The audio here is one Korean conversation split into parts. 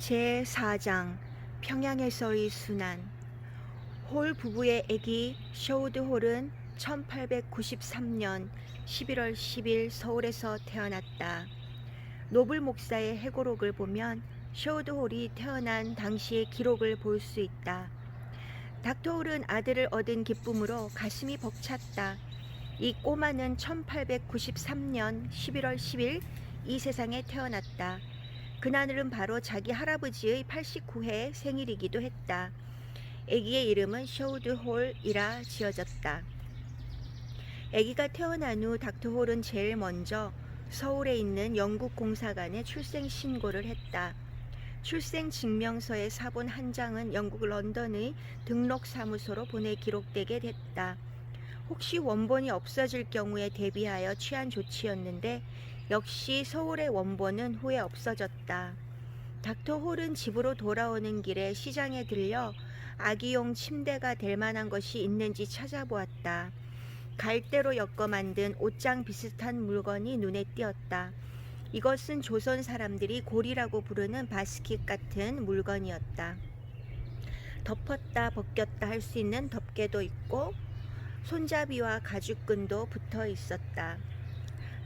제4장 평양에서의 순환. 홀 부부의 아기 쇼우드 홀은 1893년 11월 10일 서울에서 태어났다. 노블 목사의 해고록을 보면 쇼우드 홀이 태어난 당시의 기록을 볼 수 있다. 닥터 홀은 아들을 얻은 기쁨으로 가슴이 벅찼다. 이 꼬마는 1893년 11월 10일 이 세상에 태어났다. 그날은 바로 자기 할아버지의 89회 생일이기도 했다. 아기의 이름은 쇼우드 홀이라 지어졌다. 아기가 태어난 후 닥터 홀은 제일 먼저 서울에 있는 영국 공사관에 출생 신고를 했다. 출생 증명서의 사본 한 장은 영국 런던의 등록사무소로 보내 기록되게 됐다. 혹시 원본이 없어질 경우에 대비하여 취한 조치였는데 역시 서울의 원본은 후에 없어졌다. 닥터 홀은 집으로 돌아오는 길에 시장에 들려 아기용 침대가 될 만한 것이 있는지 찾아보았다. 갈대로 엮어 만든 옷장 비슷한 물건이 눈에 띄었다. 이것은 조선 사람들이 고리라고 부르는 바스킷 같은 물건이었다. 덮었다 벗겼다 할 수 있는 덮개도 있고 손잡이와 가죽끈도 붙어 있었다.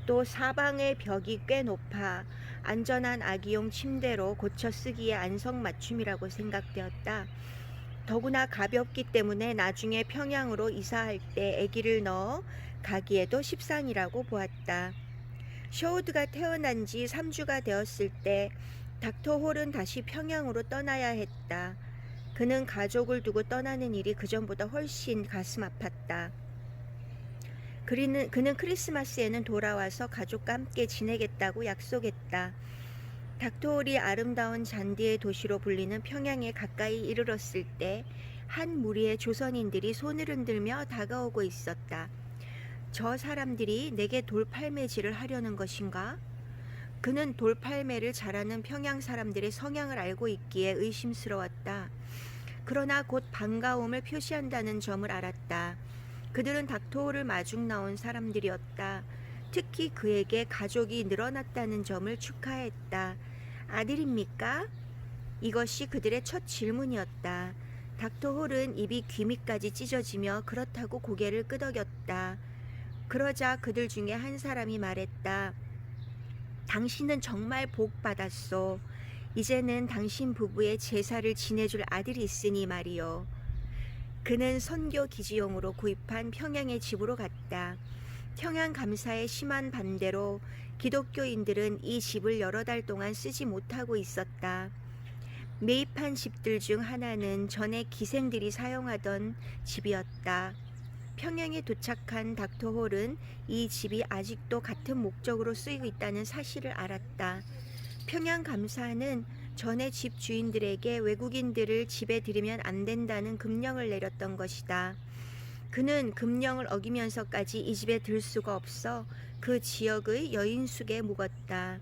또 사방의 벽이 꽤 높아 안전한 아기용 침대로 고쳐 쓰기에 안성맞춤이라고 생각되었다. 더구나 가볍기 때문에 나중에 평양으로 이사할 때 아기를 넣어 가기에도 십상이라고 보았다. 쇼우드가 태어난 지 3주가 되었을 때 닥터 홀은 다시 평양으로 떠나야 했다. 그는 가족을 두고 떠나는 일이 그전보다 훨씬 가슴 아팠다. 그는 크리스마스에는 돌아와서 가족과 함께 지내겠다고 약속했다. 닥터 홀이 아름다운 잔디의 도시로 불리는 평양에 가까이 이르렀을 때 한 무리의 조선인들이 손을 흔들며 다가오고 있었다. 저 사람들이 내게 돌팔매질을 하려는 것인가? 그는 돌팔매를 잘하는 평양 사람들의 성향을 알고 있기에 의심스러웠다. 그러나 곧 반가움을 표시한다는 점을 알았다. 그들은 닥터 홀을 마중 나온 사람들이었다. 특히 그에게 가족이 늘어났다는 점을 축하했다. 아들입니까? 이것이 그들의 첫 질문이었다. 닥터 홀은 입이 귀 밑까지 찢어지며 그렇다고 고개를 끄덕였다. 그러자 그들 중에 한 사람이 말했다. 당신은 정말 복 받았소. 이제는 당신 부부의 제사를 지내줄 아들이 있으니 말이요. 그는 선교 기지용으로 구입한 평양의 집으로 갔다. 평양 감사의 심한 반대로 기독교인들은 이 집을 여러 달 동안 쓰지 못하고 있었다. 매입한 집들 중 하나는 전에 기생들이 사용하던 집이었다. 평양에 도착한 닥터 홀은 이 집이 아직도 같은 목적으로 쓰이고 있다는 사실을 알았다. 평양 감사는 전에 집 주인들에게 외국인들을 집에 들이면 안 된다는 금령을 내렸던 것이다. 그는 금령을 어기면서까지 이 집에 들 수가 없어 그 지역의 여인숙에 묵었다.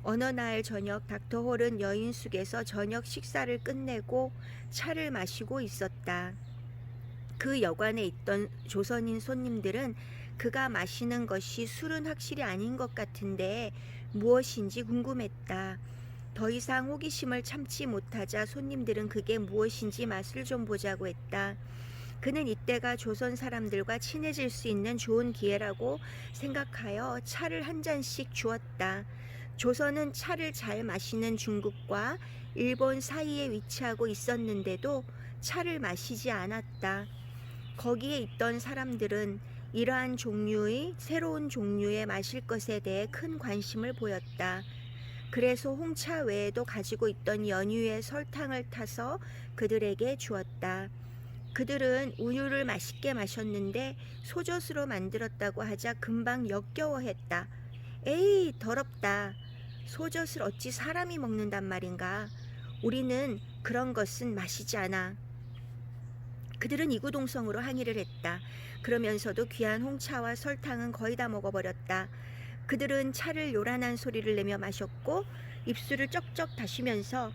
어느 날 저녁 닥터 홀은 여인숙에서 저녁 식사를 끝내고 차를 마시고 있었다. 그 여관에 있던 조선인 손님들은 그가 마시는 것이 술은 확실히 아닌 것 같은데 무엇인지 궁금했다. 더 이상 호기심을 참지 못하자 손님들은 그게 무엇인지 맛을 좀 보자고 했다. 그는 이때가 조선 사람들과 친해질 수 있는 좋은 기회라고 생각하여 차를 한 잔씩 주었다. 조선은 차를 잘 마시는 중국과 일본 사이에 위치하고 있었는데도 차를 마시지 않았다. 거기에 있던 사람들은 이러한 종류의 새로운 종류의 마실 것에 대해 큰 관심을 보였다. 그래서 홍차 외에도 가지고 있던 연유의 설탕을 타서 그들에게 주었다. 그들은 우유를 맛있게 마셨는데 소젖으로 만들었다고 하자 금방 역겨워했다. 에이, 더럽다. 소젖을 어찌 사람이 먹는단 말인가. 우리는 그런 것은 마시지 않아. 그들은 이구동성으로 항의를 했다. 그러면서도 귀한 홍차와 설탕은 거의 다 먹어버렸다. 그들은 차를 요란한 소리를 내며 마셨고 입술을 쩍쩍 다시면서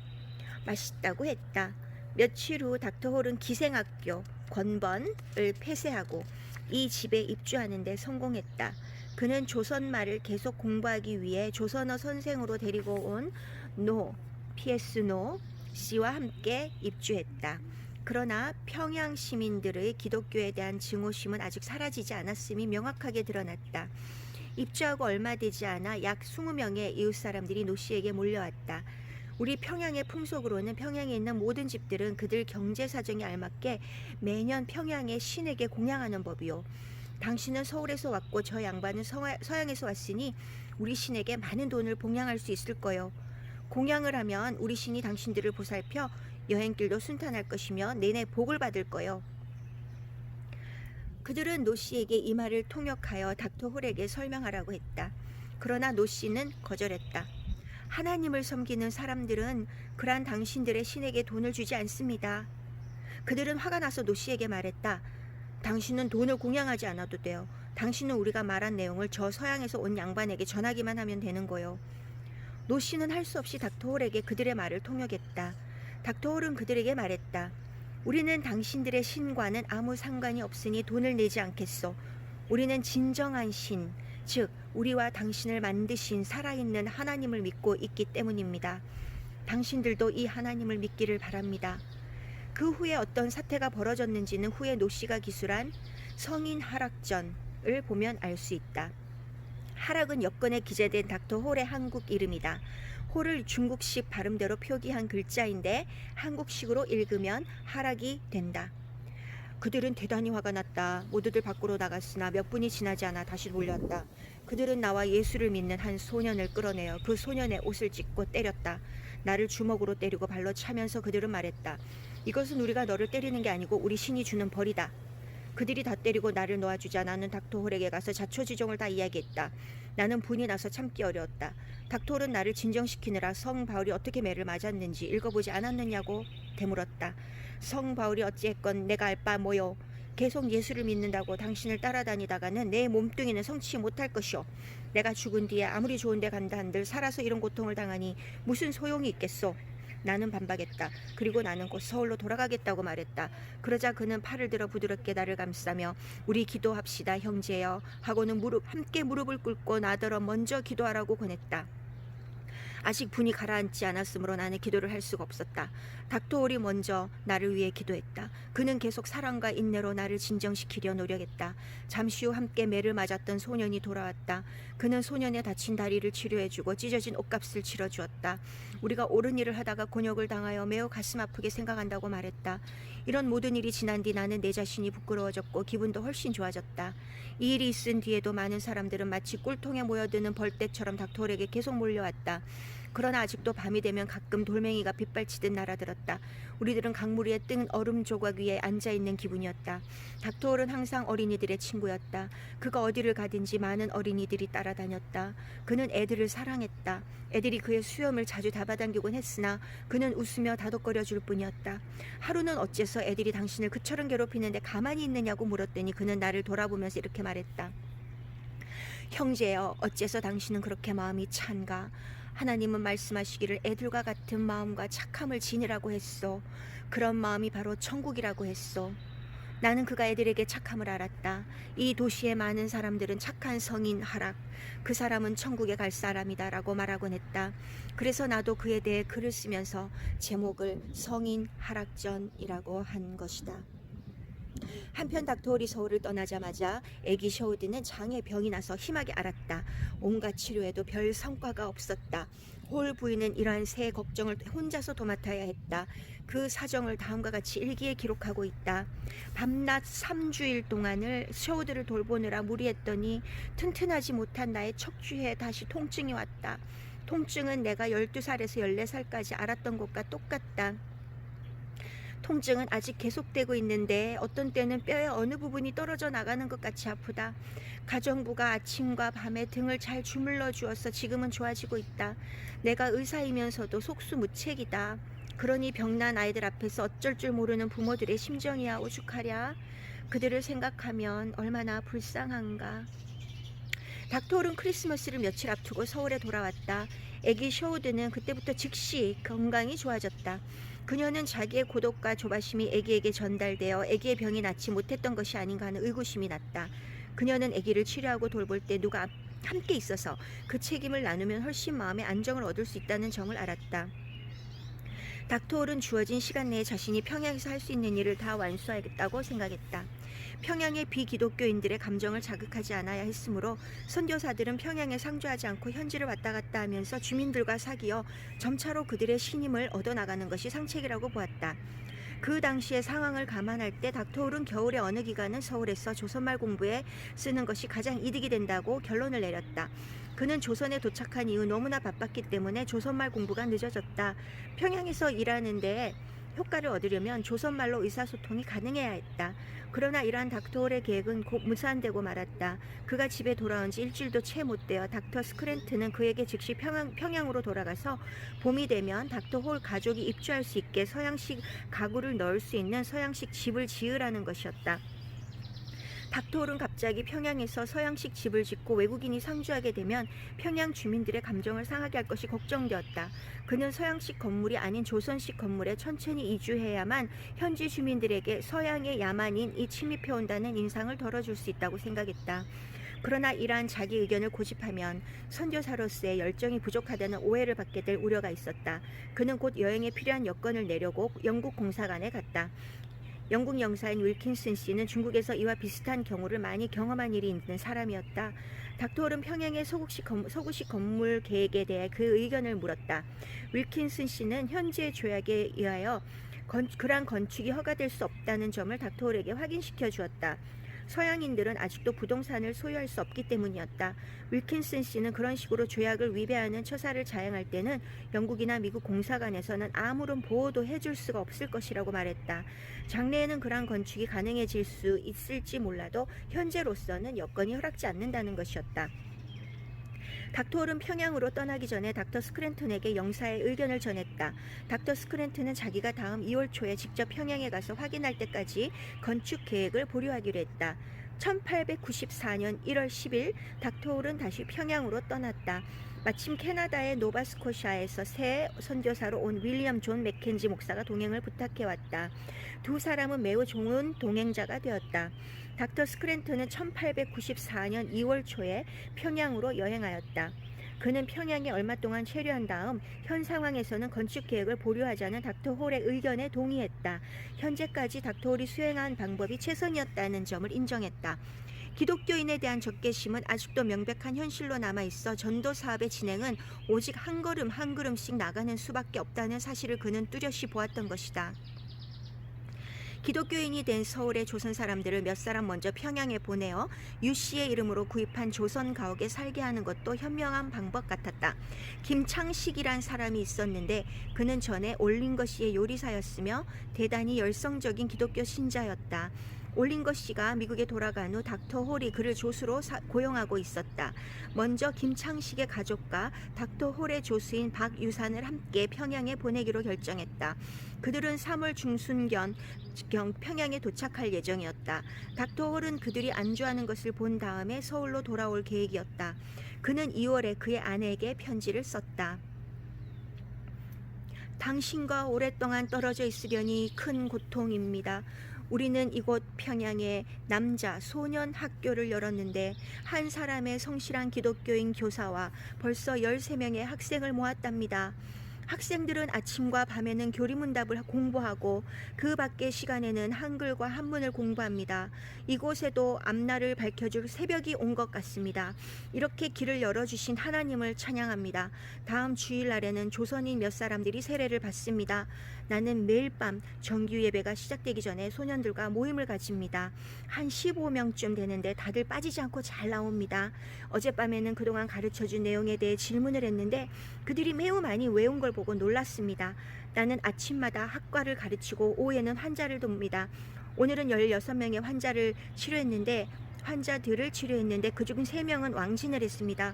맛있다고 했다. 며칠 후 닥터 홀은 기생학교 권번을 폐쇄하고 이 집에 입주하는 데 성공했다. 그는 조선말을 계속 공부하기 위해 조선어 선생으로 데리고 온 노 피에스노 씨와 함께 입주했다. 그러나 평양 시민들의 기독교에 대한 증오심은 아직 사라지지 않았음이 명확하게 드러났다. 입주하고 얼마 되지 않아 약 20명의 이웃 사람들이 노 씨에게 몰려왔다. 우리 평양의 풍속으로는 평양에 있는 모든 집들은 그들 경제 사정에 알맞게 매년 평양의 신에게 공양하는 법이요. 당신은 서울에서 왔고 저 양반은 서양에서 왔으니 우리 신에게 많은 돈을 봉양할 수 있을 거요. 공양을 하면 우리 신이 당신들을 보살펴 여행길도 순탄할 것이며 내내 복을 받을 거요. 그들은 노 씨에게 이 말을 통역하여 닥터 홀에게 설명하라고 했다. 그러나 노 씨는 거절했다. 하나님을 섬기는 사람들은 그러한 당신들의 신에게 돈을 주지 않습니다. 그들은 화가 나서 노 씨에게 말했다. 당신은 돈을 공양하지 않아도 돼요. 당신은 우리가 말한 내용을 저 서양에서 온 양반에게 전하기만 하면 되는 거요. 노 씨는 할 수 없이 닥터 홀에게 그들의 말을 통역했다. 닥터 홀은 그들에게 말했다. 우리는 당신들의 신과는 아무 상관이 없으니 돈을 내지 않겠소. 우리는 진정한 신, 즉 우리와 당신을 만드신 살아있는 하나님을 믿고 있기 때문입니다. 당신들도 이 하나님을 믿기를 바랍니다. 그 후에 어떤 사태가 벌어졌는지는 후에 노 씨가 기술한 성인 하락전을 보면 알 수 있다. 하락은 여권에 기재된 닥터 홀의 한국 이름이다. 홀을 중국식 발음대로 표기한 글자인데 한국식으로 읽으면 하락이 된다. 그들은 대단히 화가 났다. 모두들 밖으로 나갔으나 몇 분이 지나지 않아 다시 몰려왔다. 그들은 나와 예수를 믿는 한 소년을 끌어내어 그 소년의 옷을 찢고 때렸다. 나를 주먹으로 때리고 발로 차면서 그들은 말했다. 이것은 우리가 너를 때리는 게 아니고 우리 신이 주는 벌이다. 그들이 다 때리고 나를 놓아주자 나는 닥터 홀에게 가서 자초지종을 다 이야기했다. 나는 분이 나서 참기 어려웠다. 닥터 홀은 나를 진정시키느라 성 바울이 어떻게 매를 맞았는지 읽어보지 않았느냐고 되물었다. 성 바울이 어찌했건 내가 알 바 뭐요. 계속 예수를 믿는다고 당신을 따라다니다가는 내 몸뚱이는 성취 못할 것이오. 내가 죽은 뒤에 아무리 좋은 데 간다 한들 살아서 이런 고통을 당하니 무슨 소용이 있겠소. 나는 반박했다. 그리고 나는 곧 서울로 돌아가겠다고 말했다. 그러자 그는 팔을 들어 부드럽게 나를 감싸며 우리 기도합시다 형제여 하고는 함께 무릎을 꿇고 나더러 먼저 기도하라고 권했다. 아직 분이 가라앉지 않았으므로 나는 기도를 할 수가 없었다. 닥터 홀이 먼저 나를 위해 기도했다. 그는 계속 사랑과 인내로 나를 진정시키려 노력했다. 잠시 후 함께 매를 맞았던 소년이 돌아왔다. 그는 소년의 다친 다리를 치료해주고 찢어진 옷값을 치러주었다. 우리가 옳은 일을 하다가 곤욕을 당하여 매우 가슴 아프게 생각한다고 말했다. 이런 모든 일이 지난 뒤 나는 내 자신이 부끄러워졌고 기분도 훨씬 좋아졌다. 이 일이 있은 뒤에도 많은 사람들은 마치 꿀통에 모여드는 벌떼처럼 닥터 홀에게 계속 몰려왔다. 그러나 아직도 밤이 되면 가끔 돌멩이가 빗발치듯 날아들었다. 우리들은 강물 위에 뜬 얼음 조각 위에 앉아있는 기분이었다. 닥터 홀은 항상 어린이들의 친구였다. 그가 어디를 가든지 많은 어린이들이 따라다녔다. 그는 애들을 사랑했다. 애들이 그의 수염을 자주 잡아당기곤 했으나 그는 웃으며 다독거려 줄 뿐이었다. 하루는 어째서 애들이 당신을 그처럼 괴롭히는데 가만히 있느냐고 물었더니 그는 나를 돌아보면서 이렇게 말했다. 형제여, 어째서 당신은 그렇게 마음이 찬가? 하나님은 말씀하시기를 애들과 같은 마음과 착함을 지니라고 했소. 그런 마음이 바로 천국이라고 했소. 나는 그가 애들에게 착함을 알았다. 이 도시의 많은 사람들은 착한 성인 하락, 그 사람은 천국에 갈 사람이다 라고 말하곤 했다. 그래서 나도 그에 대해 글을 쓰면서 제목을 성인 하락전이라고 한 것이다. 한편 닥터 홀이 서울을 떠나자마자 애기 셔우드는 장에 병이 나서 심하게 앓았다. 온갖 치료에도 별 성과가 없었다. 홀 부인은 이러한 새 걱정을 혼자서 도맡아야 했다. 그 사정을 다음과 같이 일기에 기록하고 있다. 밤낮 3주일 동안을 셔우드를 돌보느라 무리했더니 튼튼하지 못한 나의 척추에 다시 통증이 왔다. 통증은 내가 12살에서 14살까지 앓았던 것과 똑같다. 통증은 아직 계속되고 있는데 어떤 때는 뼈의 어느 부분이 떨어져 나가는 것 같이 아프다. 가정부가 아침과 밤에 등을 잘 주물러 주어서 지금은 좋아지고 있다. 내가 의사이면서도 속수무책이다. 그러니 병난 아이들 앞에서 어쩔 줄 모르는 부모들의 심정이야 오죽하랴. 그들을 생각하면 얼마나 불쌍한가. 닥터 홀은 크리스마스를 며칠 앞두고 서울에 돌아왔다. 애기 셔우드는 그때부터 즉시 건강이 좋아졌다. 그녀는 자기의 고독과 조바심이 애기에게 전달되어 애기의 병이 낫지 못했던 것이 아닌가 하는 의구심이 났다. 그녀는 애기를 치료하고 돌볼 때 누가 함께 있어서 그 책임을 나누면 훨씬 마음의 안정을 얻을 수 있다는 점을 알았다. 닥터홀은 주어진 시간 내에 자신이 평양에서 할 수 있는 일을 다 완수하겠다고 생각했다. 평양의 비기독교인들의 감정을 자극하지 않아야 했으므로 선교사들은 평양에 상주하지 않고 현지를 왔다 갔다 하면서 주민들과 사귀어 점차로 그들의 신임을 얻어나가는 것이 상책이라고 보았다. 그 당시의 상황을 감안할 때 닥터홀은 겨울의 어느 기간은 서울에서 조선말 공부에 쓰는 것이 가장 이득이 된다고 결론을 내렸다. 그는 조선에 도착한 이후 너무나 바빴기 때문에 조선말 공부가 늦어졌다. 평양에서 일하는데 효과를 얻으려면 조선말로 의사소통이 가능해야 했다. 그러나 이러한 닥터홀의 계획은 곧 무산되고 말았다. 그가 집에 돌아온 지 일주일도 채 못 되어 닥터 스크랜트는 그에게 즉시 평양으로 돌아가서 봄이 되면 닥터홀 가족이 입주할 수 있게 서양식 가구를 넣을 수 있는 서양식 집을 지으라는 것이었다. 닥터홀은 갑자기 평양에서 서양식 집을 짓고 외국인이 상주하게 되면 평양 주민들의 감정을 상하게 할 것이 걱정되었다. 그는 서양식 건물이 아닌 조선식 건물에 천천히 이주해야만 현지 주민들에게 서양의 야만인이 침입해온다는 인상을 덜어줄 수 있다고 생각했다. 그러나 이러한 자기 의견을 고집하면 선교사로서의 열정이 부족하다는 오해를 받게 될 우려가 있었다. 그는 곧 여행에 필요한 여권을 내려고 영국 공사관에 갔다. 영국 영사인 윌킨슨 씨는 중국에서 이와 비슷한 경우를 많이 경험한 일이 있는 사람이었다. 닥터홀은 평양의 서구식 건물 계획에 대해 그 의견을 물었다. 윌킨슨 씨는 현지의 조약에 의하여 그러한 건축이 허가될 수 없다는 점을 닥터홀에게 확인시켜 주었다. 서양인들은 아직도 부동산을 소유할 수 없기 때문이었다. 윌킨슨 씨는 그런 식으로 조약을 위배하는 처사를 자행할 때는 영국이나 미국 공사관에서는 아무런 보호도 해줄 수가 없을 것이라고 말했다. 장래에는 그러한 건축이 가능해질 수 있을지 몰라도 현재로서는 여건이 허락지 않는다는 것이었다. 닥터홀은 평양으로 떠나기 전에 닥터 스크랜턴에게 영사의 의견을 전했다. 닥터 스크랜턴은 자기가 다음 2월 초에 직접 평양에 가서 확인할 때까지 건축 계획을 보류하기로 했다. 1894년 1월 10일 닥터홀은 다시 평양으로 떠났다. 마침 캐나다의 노바스코샤에서 새 선교사로 온 윌리엄 존 맥켄지 목사가 동행을 부탁해왔다. 두 사람은 매우 좋은 동행자가 되었다. 닥터 스크랜턴은 1894년 2월 초에 평양으로 여행하였다. 그는 평양에 얼마 동안 체류한 다음 현 상황에서는 건축 계획을 보류하자는 닥터 홀의 의견에 동의했다. 현재까지 닥터 홀이 수행한 방법이 최선이었다는 점을 인정했다. 기독교인에 대한 적개심은 아직도 명백한 현실로 남아있어 전도 사업의 진행은 오직 한 걸음 한 걸음씩 나가는 수밖에 없다는 사실을 그는 뚜렷이 보았던 것이다. 기독교인이 된 서울의 조선 사람들을 몇 사람 먼저 평양에 보내어 유 씨의 이름으로 구입한 조선 가옥에 살게 하는 것도 현명한 방법 같았다. 김창식이란 사람이 있었는데 그는 전에 올린거 씨의 요리사였으며 대단히 열성적인 기독교 신자였다. 올린거 씨가 미국에 돌아간 후 닥터 홀이 그를 조수로 고용하고 있었다. 먼저 김창식의 가족과 닥터 홀의 조수인 박유산을 함께 평양에 보내기로 결정했다. 그들은 3월 중순경 평양에 도착할 예정이었다. 닥터 홀은 그들이 안주하는 것을 본 다음에 서울로 돌아올 계획이었다. 그는 2월에 그의 아내에게 편지를 썼다. 당신과 오랫동안 떨어져 있으려니 큰 고통입니다. 우리는 이곳 평양에 남자 소년 학교를 열었는데 한 사람의 성실한 기독교인 교사와 벌써 13명의 학생을 모았답니다. 학생들은 아침과 밤에는 교리문답을 공부하고 그 밖의 시간에는 한글과 한문을 공부합니다. 이곳에도 앞날을 밝혀줄 새벽이 온 것 같습니다. 이렇게 길을 열어주신 하나님을 찬양합니다. 다음 주일날에는 조선인 몇 사람들이 세례를 받습니다. 나는 매일 밤 정규 예배가 시작되기 전에 소년들과 모임을 가집니다. 한 15명쯤 되는데 다들 빠지지 않고 잘 나옵니다. 어젯밤에는 그동안 가르쳐준 내용에 대해 질문을 했는데 그들이 매우 많이 외운 걸 보고 놀랐습니다. 나는 아침마다 학과를 가르치고 오후에는 환자를 돕니다. 오늘은 16명의 환자들을 치료했는데 그중 3명은 왕진을 했습니다.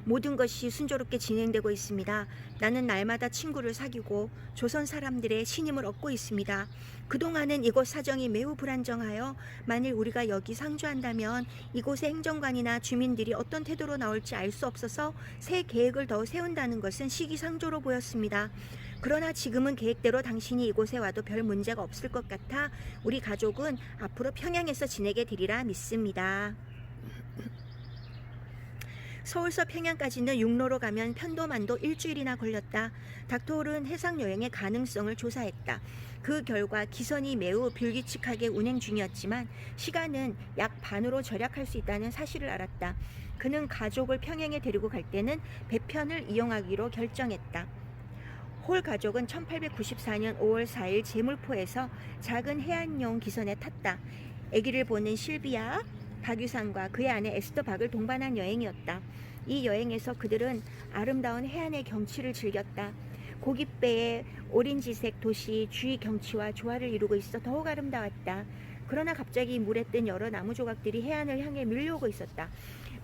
모든 것이 순조롭게 진행되고 있습니다. 나는 날마다 친구를 사귀고 조선 사람들의 신임을 얻고 있습니다. 그동안은 이곳 사정이 매우 불안정하여 만일 우리가 여기 상주한다면 이곳의 행정관이나 주민들이 어떤 태도로 나올지 알 수 없어서 새 계획을 더 세운다는 것은 시기상조로 보였습니다. 그러나 지금은 계획대로 당신이 이곳에 와도 별 문제가 없을 것 같아 우리 가족은 앞으로 평양에서 지내게 되리라 믿습니다. 서울서 평양까지는 육로로 가면 편도만도 일주일이나 걸렸다. 닥터홀은 해상 여행의 가능성을 조사했다. 그 결과 기선이 매우 불규칙하게 운행 중이었지만 시간은 약 반으로 절약할 수 있다는 사실을 알았다. 그는 가족을 평양에 데리고 갈 때는 배편을 이용하기로 결정했다. 홀 가족은 1894년 5월 4일 제물포에서 작은 해안용 기선에 탔다. 아기를 보는 실비아, 박유상과 그의 아내 에스더 박을 동반한 여행이었다. 이 여행에서 그들은 아름다운 해안의 경치를 즐겼다. 고깃배의 오렌지색 도시 주위 경치와 조화를 이루고 있어 더욱 아름다웠다. 그러나 갑자기 물에 뜬 여러 나무 조각들이 해안을 향해 밀려오고 있었다.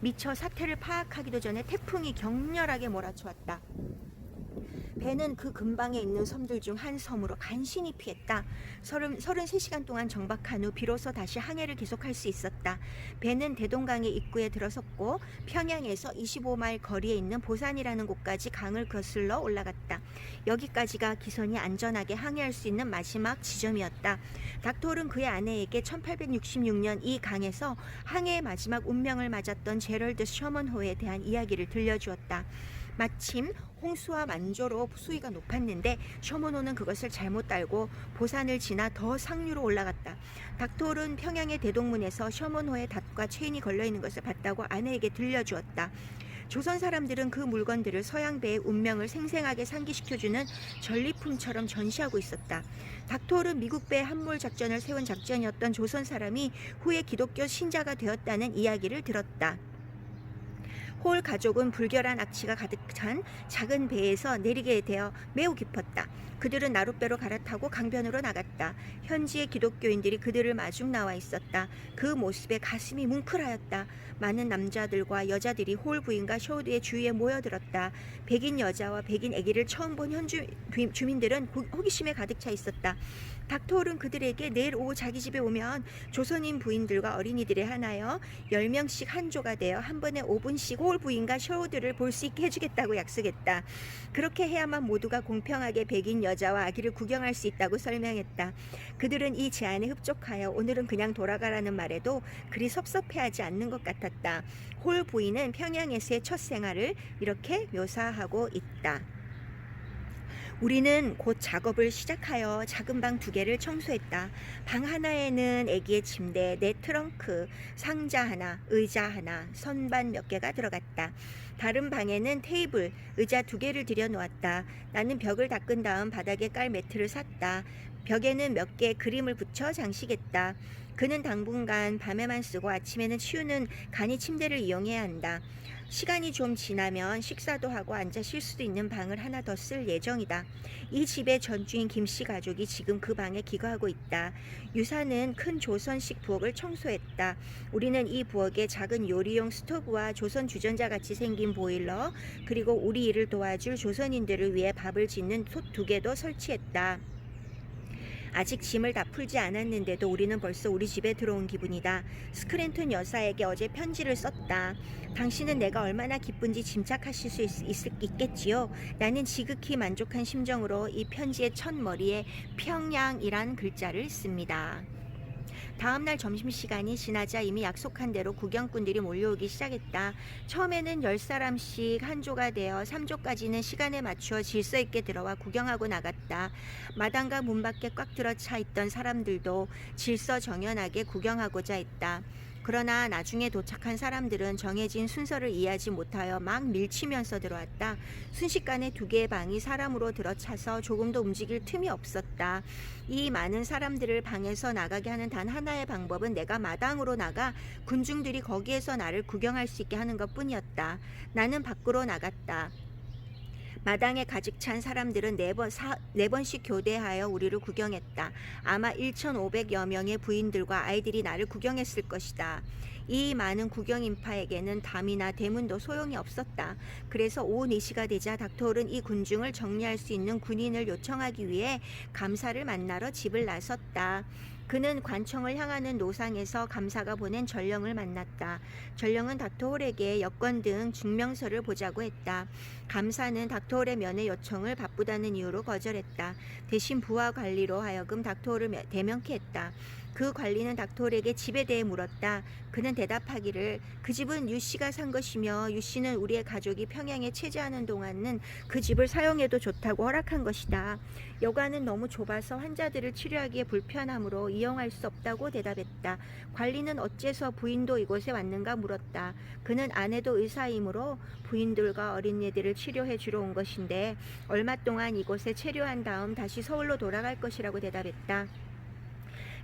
미처 사태를 파악하기도 전에 태풍이 격렬하게 몰아치웠다. 배는 그 근방에 있는 섬들 중 한 섬으로 간신히 피했다. 33시간 동안 정박한 후 비로소 다시 항해를 계속할 수 있었다. 배는 대동강의 입구에 들어섰고 평양에서 25마일 거리에 있는 보산이라는 곳까지 강을 거슬러 올라갔다. 여기까지가 기선이 안전하게 항해할 수 있는 마지막 지점이었다. 닥터홀은 그의 아내에게 1866년 이 강에서 항해의 마지막 운명을 맞았던 제럴드 셔먼호에 대한 이야기를 들려주었다. 마침 홍수와 만조로 수위가 높았는데 셔먼호는 그것을 잘못 알고 보산을 지나 더 상류로 올라갔다. 닥터홀은 평양의 대동문에서 셔먼호의 닷과 체인이 걸려있는 것을 봤다고 아내에게 들려주었다. 조선 사람들은 그 물건들을 서양배의 운명을 생생하게 상기시켜주는 전리품처럼 전시하고 있었다. 닥터홀은 미국배의 함몰 작전을 세운 작전이었던 조선 사람이 후에 기독교 신자가 되었다는 이야기를 들었다. 홀 가족은 불결한 악취가 가득 찬 작은 배에서 내리게 되어 매우 기뻤다. 그들은 나룻배로 갈아타고 강변으로 나갔다. 현지의 기독교인들이 그들을 마중 나와 있었다. 그 모습에 가슴이 뭉클하였다. 많은 남자들과 여자들이 홀 부인과 쇼드의 주위에 모여들었다. 백인 여자와 백인 아기를 처음 본 현지 주민들은 호기심에 가득 차 있었다. 닥터홀은 그들에게 내일 오후 자기 집에 오면 조선인 부인들과 어린이들에 한하여 10명씩 한 조가 되어 한 번에 5분씩 홀 부인과 쇼드를 볼 수 있게 해주겠다고 약속했다. 그렇게 해야만 모두가 공평하게 백인 여자와 아기를 구경할 수 있다고 설명했다. 그들은 이 제안에 흡족하여 오늘은 그냥 돌아가라는 말에도 그리 섭섭해하지 않는 것 같았다. 홀 부인은 평양에서의 첫 생활을 이렇게 묘사하고 있다. 우리는 곧 작업을 시작하여 작은 방 2개를 청소했다. 방 하나에는 아기의 침대, 내 트렁크, 상자 하나, 의자 하나, 선반 몇 개가 들어갔다. 다른 방에는 테이블, 의자 2개를 들여놓았다. 나는 벽을 닦은 다음 바닥에 깔 매트를 샀다. 벽에는 몇 개의 그림을 붙여 장식했다. 그는 당분간 밤에만 쓰고 아침에는 치우는 간이 침대를 이용해야 한다. 시간이 좀 지나면 식사도 하고 앉아 쉴 수도 있는 방을 하나 더 쓸 예정이다. 이 집의 전주인 김씨 가족이 지금 그 방에 기거하고 있다. 유사는 큰 조선식 부엌을 청소했다. 우리는 이 부엌에 작은 요리용 스토브와 조선 주전자같이 생긴 보일러, 그리고 우리 일을 도와줄 조선인들을 위해 밥을 짓는 솥 2개도 설치했다. 아직 짐을 다 풀지 않았는데도 우리는 벌써 우리 집에 들어온 기분이다. 스크랜턴 여사에게 어제 편지를 썼다. 당신은 내가 얼마나 기쁜지 짐작하실 수 있겠지요. 나는 지극히 만족한 심정으로 이 편지의 첫머리에 평양이란 글자를 씁니다. 다음날 점심시간이 지나자 이미 약속한 대로 구경꾼들이 몰려오기 시작했다. 처음에는 10사람씩 한 조가 되어 3조까지는 시간에 맞추어 질서 있게 들어와 구경하고 나갔다. 마당과 문 밖에 꽉 들어차 있던 사람들도 질서 정연하게 구경하고자 했다. 그러나 나중에 도착한 사람들은 정해진 순서를 이해하지 못하여 막 밀치면서 들어왔다. 순식간에 2개의 방이 사람으로 들어차서 조금도 움직일 틈이 없었다. 이 많은 사람들을 방에서 나가게 하는 단 하나의 방법은 내가 마당으로 나가 군중들이 거기에서 나를 구경할 수 있게 하는 것뿐이었다. 나는 밖으로 나갔다. 마당에 가득 찬 사람들은 4번씩 교대하여 우리를 구경했다. 아마 1,500여 명의 부인들과 아이들이 나를 구경했을 것이다. 이 많은 구경 인파에게는 담이나 대문도 소용이 없었다. 그래서 오후 4시가 되자 닥터홀은 이 군중을 정리할 수 있는 군인을 요청하기 위해 감사를 만나러 집을 나섰다. 그는 관청을 향하는 노상에서 감사가 보낸 전령을 만났다. 전령은 닥터홀에게 여권 등 증명서를 보자고 했다. 감사는 닥터홀의 면회 요청을 바쁘다는 이유로 거절했다. 대신 부하 관리로 하여금 닥터홀을 대면케 했다. 그 관리는 닥터홀에게 집에 대해 물었다. 그는 대답하기를 그 집은 유 씨가 산 것이며 유 씨는 우리의 가족이 평양에 체제하는 동안은 그 집을 사용해도 좋다고 허락한 것이다. 여관은 너무 좁아서 환자들을 치료하기에 불편하므로 이용할 수 없다고 대답했다. 관리는 어째서 부인도 이곳에 왔는가 물었다. 그는 아내도 의사이므로 부인들과 어린이들을 치료해 주러 온 것인데 얼마 동안 이곳에 체류한 다음 다시 서울로 돌아갈 것이라고 대답했다.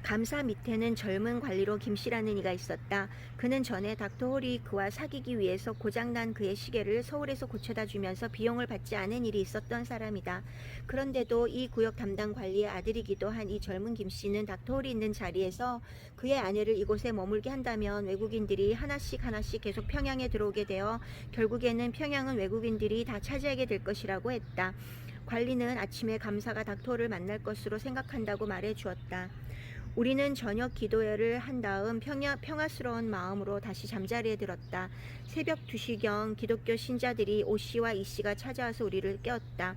감사 밑에는 젊은 관리로 김씨라는 이가 있었다. 그는 전에 닥터홀이 그와 사귀기 위해서 고장난 그의 시계를 서울에서 고쳐다 주면서 비용을 받지 않은 일이 있었던 사람이다. 그런데도 이 구역 담당 관리의 아들이기도 한 이 젊은 김씨는 닥터홀이 있는 자리에서 그의 아내를 이곳에 머물게 한다면 외국인들이 하나씩 계속 평양에 들어오게 되어 결국에는 평양은 외국인들이 다 차지하게 될 것이라고 했다. 관리는 아침에 감사가 닥터홀을 만날 것으로 생각한다고 말해 주었다. 우리는 저녁 기도회를 한 다음 평화스러운 마음으로 다시 잠자리에 들었다. 새벽 2시경 기독교 신자들이 오 씨와 이 씨가 찾아와서 우리를 깨웠다.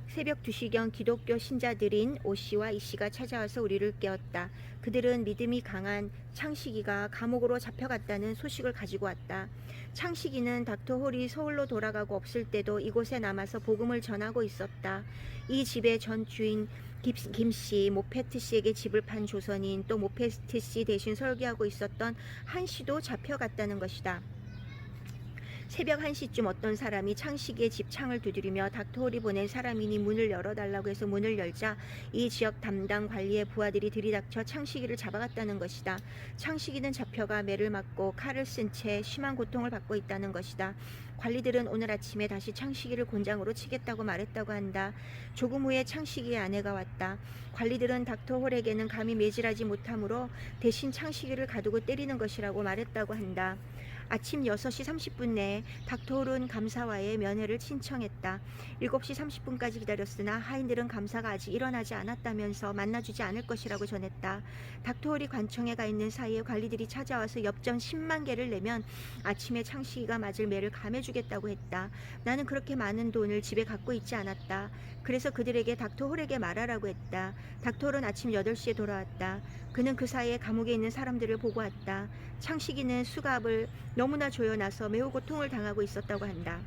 새벽 2시경 기독교 신자들인 오 씨와 이 씨가 찾아와서 우리를 깨웠다. 그들은 믿음이 강한 창식이가 감옥으로 잡혀갔다는 소식을 가지고 왔다. 창식이는 닥터홀이 서울로 돌아가고 없을 때도 이곳에 남아서 복음을 전하고 있었다. 이 집의 전 주인 김씨, 모페트 씨에게 집을 판 조선인, 또 모페트 씨 대신 설교하고 있었던 한 씨도 잡혀갔다는 것이다. 새벽 1시쯤 어떤 사람이 창식이의 집 창을 두드리며 닥터홀이 보낸 사람이니 문을 열어달라고 해서 문을 열자 이 지역 담당 관리의 부하들이 들이닥쳐 창식이를 잡아갔다는 것이다. 창식이는 잡혀가 매를 맞고 칼을 쓴 채 심한 고통을 받고 있다는 것이다. 관리들은 오늘 아침에 다시 창식이를 곤장으로 치겠다고 말했다고 한다. 조금 후에 창식이의 아내가 왔다. 관리들은 닥터홀에게는 감히 매질하지 못하므로 대신 창식이를 가두고 때리는 것이라고 말했다고 한다. 아침 6시 30분 내에 닥터홀은 감사와의 면회를 신청했다. 7시 30분까지 기다렸으나 하인들은 감사가 아직 일어나지 않았다면서 만나주지 않을 것이라고 전했다. 닥터홀이 관청에 가 있는 사이에 관리들이 찾아와서 엽전 10만 개를 내면 아침에 창식이가 맞을 매를 감해주겠다고 했다. 나는 그렇게 많은 돈을 집에 갖고 있지 않았다. 그래서 그들에게 닥터홀에게 말하라고 했다. 닥터홀은 아침 8시에 돌아왔다. 그는 그 사이에 감옥에 있는 사람들을 보고 왔다. 창식이는 수갑을 너무나 조여놔서 매우 고통을 당하고 있었다고 한다.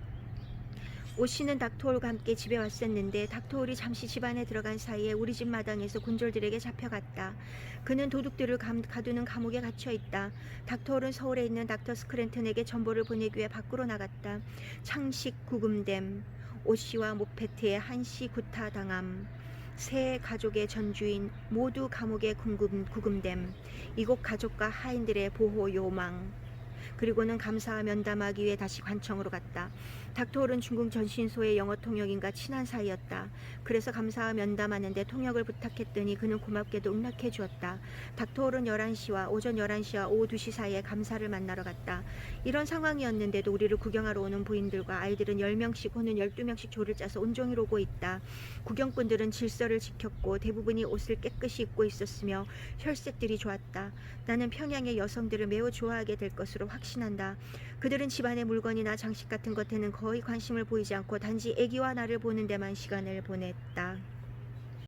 오 씨는 닥터홀과 함께 집에 왔었는데 닥터홀이 잠시 집 안에 들어간 사이에 우리 집 마당에서 군졸들에게 잡혀갔다. 그는 도둑들을 가두는 감옥에 갇혀있다. 닥터홀은 서울에 있는 닥터 스크랜턴에게 전보를 보내기 위해 밖으로 나갔다. 창식 구금됨, 오 씨와 모페트의 한씨 구타당함, 세 가족의 전주인 모두 감옥에 구금됨, 이곳 가족과 하인들의 보호 요망, 그리고는 감사와 면담하기 위해 다시 관청으로 갔다. 닥터홀은 중국 전신소의 영어 통역인과 친한 사이였다. 그래서 감사와 면담하는데 통역을 부탁했더니 그는 고맙게도 응낙해 주었다. 닥터홀은 11시와 오전 11시와 오후 2시 사이에 감사를 만나러 갔다. 이런 상황이었는데도 우리를 구경하러 오는 부인들과 아이들은 10명씩 혹은 12명씩 조를 짜서 온종일 오고 있다. 구경꾼들은 질서를 지켰고 대부분이 옷을 깨끗이 입고 있었으며 혈색들이 좋았다. 나는 평양의 여성들을 매우 좋아하게 될 것으로 확신한다. 그들은 집안의 물건이나 장식 같은 것에는 거의 관심을 보이지 않고 단지 애기와 나를 보는 데만 시간을 보냈다.